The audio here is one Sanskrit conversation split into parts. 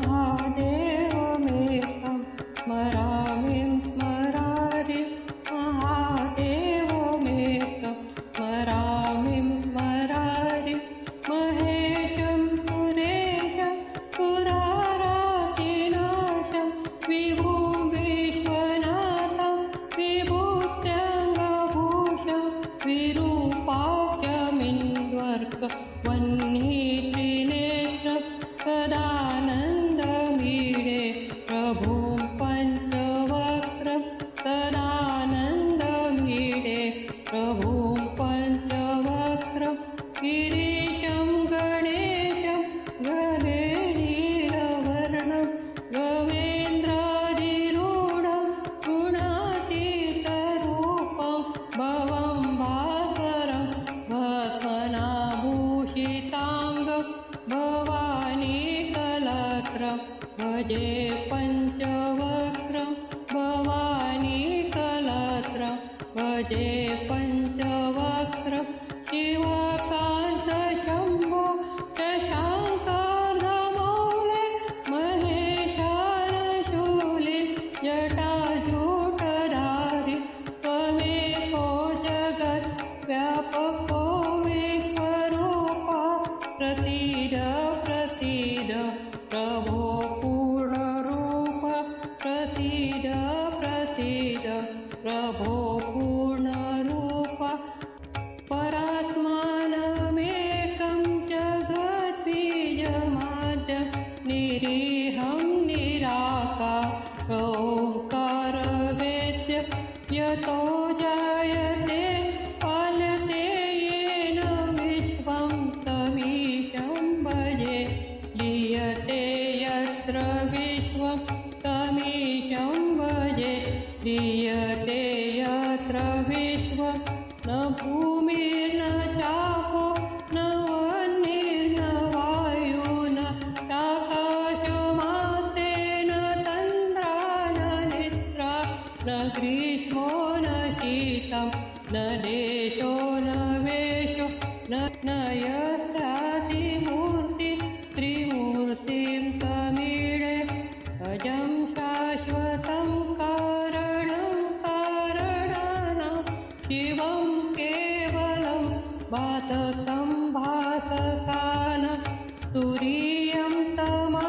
महादेवमेकं स्मरामि स्मरारि महादेवमेकं स्मरामि स्मरारि महेशं सुरेशं सुरारातिनाशं विभुं विश्वनाथं विभूत्यङ्गभूषं विरूपाक्षमिन्द्वर्कवह्नित्रिनेत्रं सदानन्दमीडे प्रभुं पञ्चवक्त्रं सदानन्दमीडे प्रभुं पञ्चवक्त्रं गिरीशं गणेशं गगनीलवर्णं गवेन्द्रादिरूढं गुणातीतरूपं भवं भास्वरं भस्मनाभूषिताङ्गं भवानीकलत्रं भजे पञ्चवक्त्रं भवानीकलत्रं भजे पञ्चवक्त्रं शिवकान्तशम्भो शशाङ्कार्धमौले महेशानशूले जटाजूटधारि त्वमेको जगद्व्यापको विश्वरूपा प्रसीद प्रसीद प्रभो पूर्णरूप प्रसीद प्रसीद प्रभो पूर्णरूप परात्मानमेकं जगद्बीजमाद्यं निरीहं निराकारोङ्कारवेद्य यतो जायते फलते येन विश्वं तमीशं भजे लीयते यत्र विश्वं तमीशं भजे लीयते यत्र विश्वं न भूमिर्न चापो न वह्निर्न वायुः चाकाशमास्ते न तन्द्रा न निद्रा न ग्रीष्मो न शीतं न देशो न वेशो न यस्यादिमूर्ति त्रिमूर्तिं तमीडे अजं शाश्वतं कारणं कारणानां शिवं केवलं भासकं भासकानां तुरीयं तमा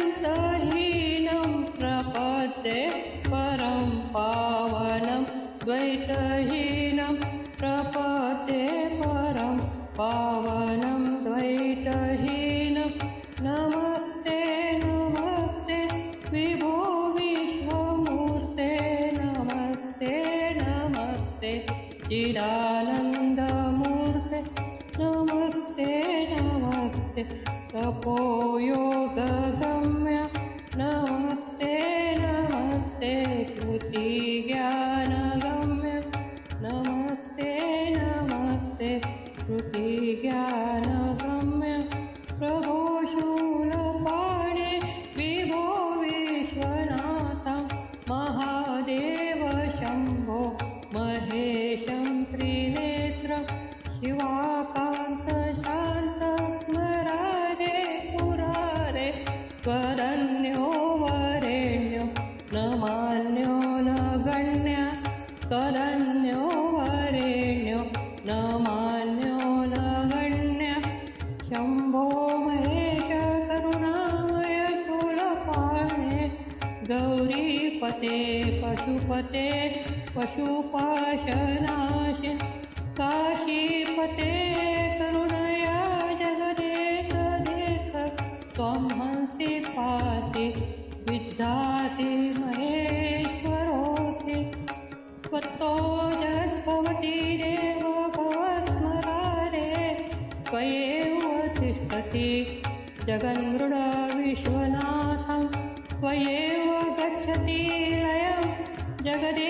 पारमाद्यन्तहीनं प्रपद्ये परं पावनं द्वैतहीनं प्रपद्ये परं पावनं द्वैतहीनं नमस्ते नमस्ते विभो विश्वमूर्ते नमस्ते नमस्ते चिदानन्दमूर्ते नमस्ते नमस्ते तपोयोगगम्य नमस्ते नमस्ते श्रुतिज्ञानगम्य नमस्ते नमस्ते श्रुतिज्ञानगम्य प्रभो शूलपाणे विभो विश्वनाथं महादेव शम्भो महेशं त्रिनेत्रं शिवाकान्तशान्त स्मरारे पुरारे त्वदन्यो वरेण्यो न मान्यो न गण्य त्वदन्यो वरेण्यो न मान्यो न गण्य शम्भो महेश करुणामय शूलपाणे गौरीपते पशुपते पशुपाशनाशि काशीपते करुणया जगदेक देख त्वं हंसि पासि विद्धासि महेश्वरोऽसि त्वत्तो जगद्भवति देव भवस्मरारे त्वयैव तिष्ठति जगन्मृड विश्वनाथं त्वयैव गच्छति लयं जगदे